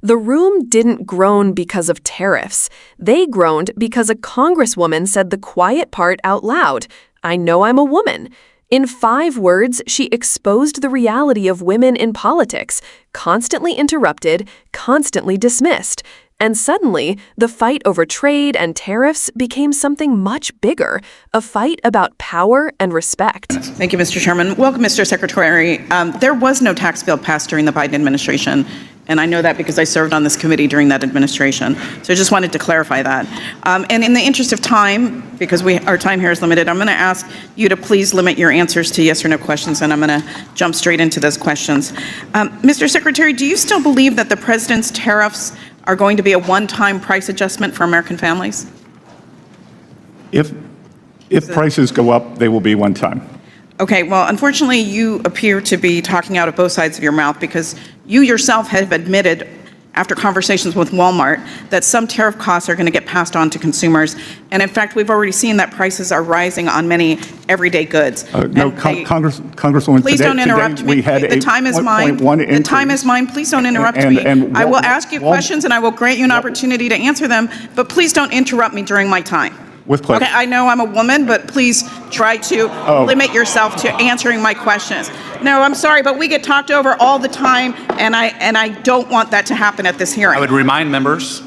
The room didn't groan because of tariffs. They groaned because a congresswoman said the quiet part out loud. I know I'm a woman. In 5 words, she exposed the reality of women in politics, constantly interrupted, constantly dismissed. And suddenly, the fight over trade and tariffs became something much bigger, a fight about power and respect. Thank you, Mr. Chairman. Welcome, Mr. Secretary. There was no tax bill passed during the Biden administration, and I know that because I served on this committee during that administration. So I just wanted to clarify that. And in the interest of time, because our time here is limited, I'm going to ask you to please limit your answers to yes or no questions, and I'm going to jump straight into those questions. Mr. Secretary, do you still believe that the president's tariffs are going to be a one-time price adjustment for American families? If prices go up, they will be one time. Okay, well, unfortunately, you appear to be talking out of both sides of your mouth because you yourself have admitted after conversations with Walmart that some tariff costs are going to get passed on to consumers. And in fact, we've already seen that prices are rising on many everyday goods. Congresswoman, please don't interrupt me. The time is mine. The time is mine. Please don't interrupt me. I will ask you questions and I will grant you an opportunity to answer them, but please don't interrupt me during my time. With pleasure. Okay, I know I'm a woman, but please try to limit yourself to answering my questions. No, I'm sorry, but we get talked over all the time, and I don't want that to happen at this hearing. I would remind members,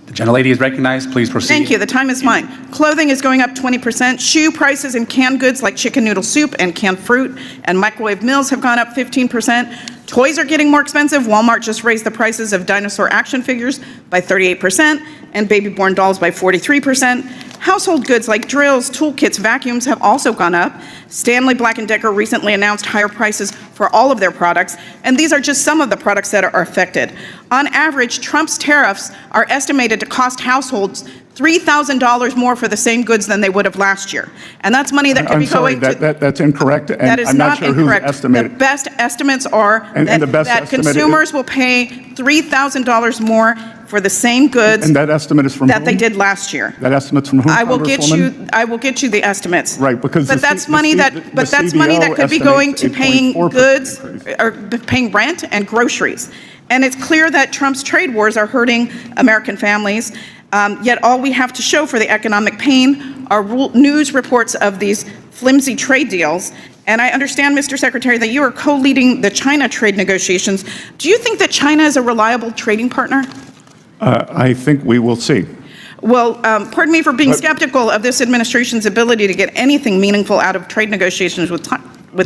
the gentlelady is recognized. Please proceed. Thank you. The time is mine. Clothing is going up 20%. Shoe prices and canned goods like chicken noodle soup and canned fruit and microwave meals have gone up 15%. Toys are getting more expensive. Walmart just raised the prices of dinosaur action figures by 38% and baby-born dolls by 43%. Household goods like drills, toolkits, vacuums have also gone up. Stanley Black & Decker recently announced higher prices for all of their products, and these are just some of the products that are affected. On average, Trump's tariffs are estimated to cost households $3,000 more for the same goods than they would have last year. And that's money that could be going to... That's incorrect, and that is I'm not not sure incorrect. Who's estimated. The best estimates are that consumers will pay $3,000 more for the same goods and that estimate is from that whom? they did last year. That estimate's from whom, I will get you the estimates. Right, because that's money that could be going to paying goods or paying rent and groceries. And it's clear that Trump's trade wars are hurting American families. Yet all we have to show for the economic pain are news reports of these flimsy trade deals. And I understand, Mr. Secretary, that you are co-leading the China trade negotiations. Do you think that China is a reliable trading partner? I think we will see. Well, pardon me for being skeptical of this administration's ability to get anything meaningful out of trade negotiations with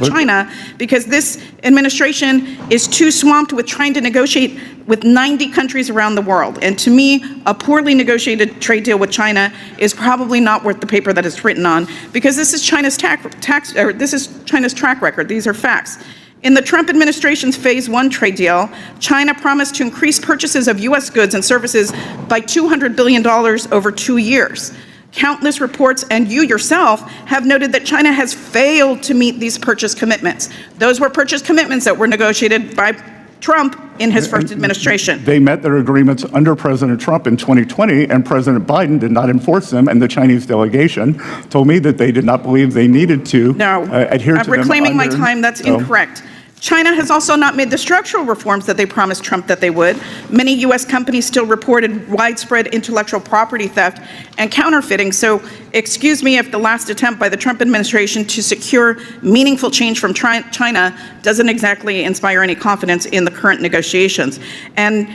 China, because this administration is too swamped with trying to negotiate with 90 countries around the world. And to me, a poorly negotiated trade deal with China is probably not worth the paper that it's written on, because this is China's China's track record. These are facts. In the Trump administration's Phase 1 trade deal, China promised to increase purchases of U.S. goods and services by $200 billion over 2 years. Countless reports, and you yourself, have noted that China has failed to meet these purchase commitments. Those were purchase commitments that were negotiated by Trump in his first administration. They met their agreements under President Trump in 2020, and President Biden did not enforce them, and the Chinese delegation told me that they did not believe they needed to adhere to them. I'm reclaiming my time. That's incorrect. China has also not made the structural reforms that they promised Trump that they would. Many U.S. companies still reported widespread intellectual property theft and counterfeiting. So excuse me if the last attempt by the Trump administration to secure meaningful change from China doesn't exactly inspire any confidence in the current negotiations. And,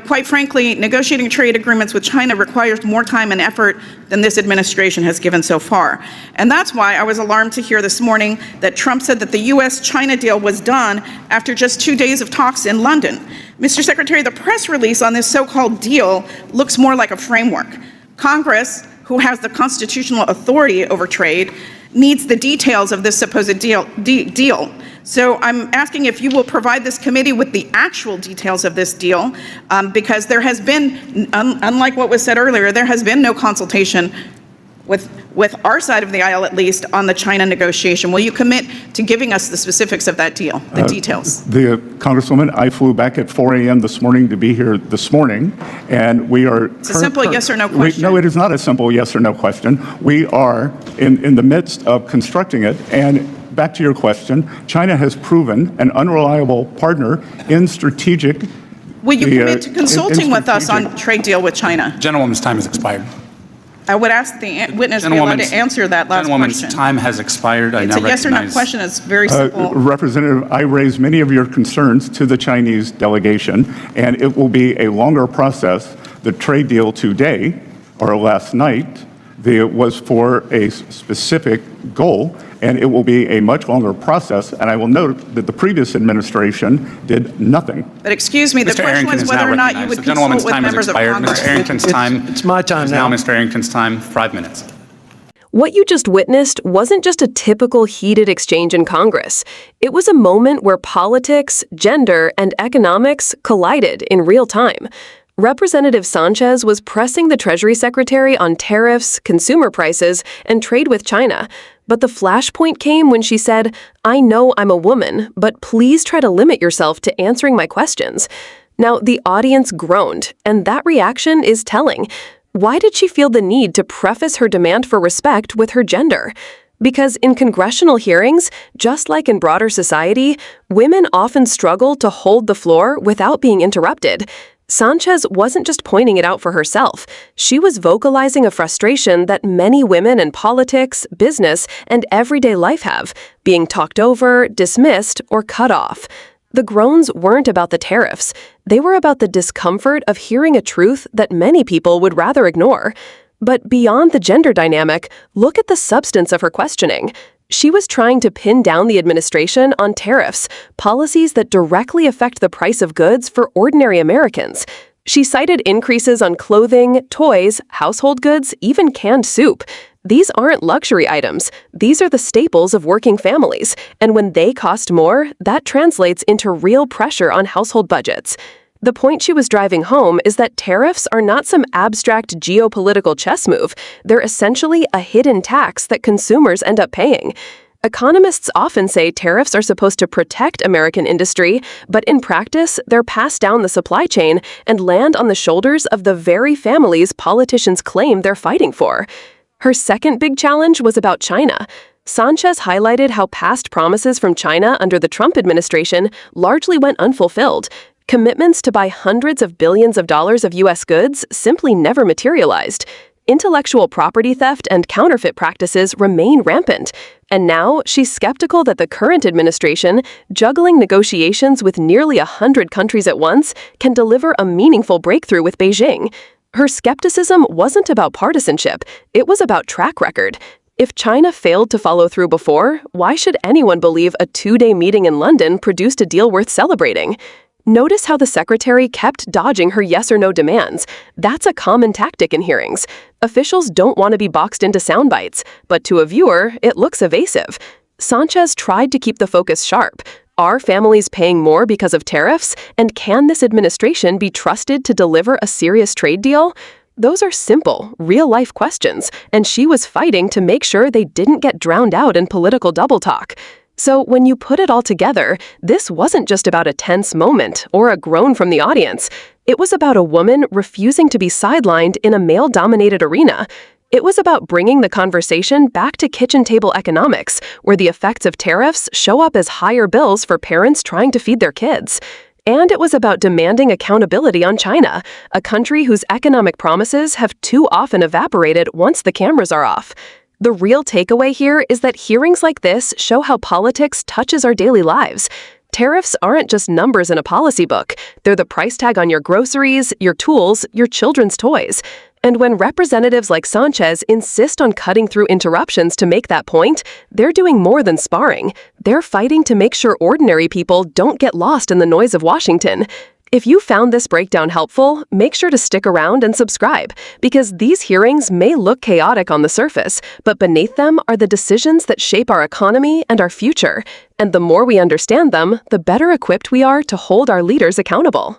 quite frankly, negotiating trade agreements with China requires more time and effort than this administration has given so far. And that's why I was alarmed to hear this morning that Trump said that the U.S.-China deal was done after just 2 days of talks in London. Mr. Secretary, the press release on this so-called deal looks more like a framework. Congress, who has the constitutional authority over trade, needs the details of this supposed deal. So I'm asking if you will provide this committee with the actual details of this deal, because there has been, unlike what was said earlier, there has been no consultation with our side of the aisle, at least, on the China negotiation. Will you commit to giving us the specifics of that deal, the details? The Congresswoman, I flew back at 4 a.m. this morning to be here this morning, and we are... It's a simple yes or no question. No, it is not a simple yes or no question. We are in the midst of constructing it, and back to your question, China has proven an unreliable partner in strategic Will you commit to consulting with us on trade deal with China? Gentlewoman's time has expired. I would ask the witness to be allowed to answer that last Gentlewoman's question. time has expired. I It's now a yes or no recognize- question. It's very simple. Representative, I raised many of your concerns to the Chinese delegation, and it will be a longer process. The trade deal today, or last night, was for a specific goal, and it will be a much longer process. And I will note that the previous administration did nothing. But excuse me, the Mr. question Arrington was is whether now or not you recognized. would The gentlewoman's consult with time has members of expired. Congress. Mr. Arrington's time. It's my time is now now. Mr. Arrington's time. 5 minutes. What you just witnessed wasn't just a typical heated exchange in Congress. It was a moment where politics, gender, and economics collided in real time. Representative Sanchez was pressing the Treasury Secretary on tariffs, consumer prices, and trade with China. But the flashpoint came when she said, "I know I'm a woman, but please try to limit yourself to answering my questions." Now, the audience groaned, and that reaction is telling. Why did she feel the need to preface her demand for respect with her gender? Because in congressional hearings, just like in broader society, women often struggle to hold the floor without being interrupted. Sanchez wasn't just pointing it out for herself. She was vocalizing a frustration that many women in politics, business, and everyday life have, being talked over, dismissed, or cut off. The groans weren't about the tariffs. They were about the discomfort of hearing a truth that many people would rather ignore. But beyond the gender dynamic, look at the substance of her questioning. She was trying to pin down the administration on tariffs, policies that directly affect the price of goods for ordinary Americans. She cited increases on clothing, toys, household goods, even canned soup. These aren't luxury items. These are the staples of working families. And when they cost more, that translates into real pressure on household budgets. The point she was driving home is that tariffs are not some abstract geopolitical chess move. They're essentially a hidden tax that consumers end up paying. Economists often say tariffs are supposed to protect American industry, but in practice, they're passed down the supply chain and land on the shoulders of the very families politicians claim they're fighting for. Her second big challenge was about China. Sanchez highlighted how past promises from China under the Trump administration largely went unfulfilled. Commitments to buy hundreds of billions of dollars of U.S. goods simply never materialized. Intellectual property theft and counterfeit practices remain rampant. And now she's skeptical that the current administration, juggling negotiations with nearly 100 countries at once, can deliver a meaningful breakthrough with Beijing. Her skepticism wasn't about partisanship, it was about track record. If China failed to follow through before, why should anyone believe a 2-day meeting in London produced a deal worth celebrating? Notice how the secretary kept dodging her yes or no demands. That's a common tactic in hearings. Officials don't want to be boxed into sound bites, but to a viewer, it looks evasive. Sanchez tried to keep the focus sharp. Are families paying more because of tariffs? And can this administration be trusted to deliver a serious trade deal? Those are simple, real-life questions, and she was fighting to make sure they didn't get drowned out in political double talk. So when you put it all together, this wasn't just about a tense moment or a groan from the audience. It was about a woman refusing to be sidelined in a male-dominated arena. It was about bringing the conversation back to kitchen table economics, where the effects of tariffs show up as higher bills for parents trying to feed their kids. And it was about demanding accountability on China, a country whose economic promises have too often evaporated once the cameras are off. The real takeaway here is that hearings like this show how politics touches our daily lives. Tariffs aren't just numbers in a policy book. They're the price tag on your groceries, your tools, your children's toys. And when representatives like Sanchez insist on cutting through interruptions to make that point, they're doing more than sparring. They're fighting to make sure ordinary people don't get lost in the noise of Washington. If you found this breakdown helpful, make sure to stick around and subscribe, because these hearings may look chaotic on the surface, but beneath them are the decisions that shape our economy and our future. And the more we understand them, the better equipped we are to hold our leaders accountable.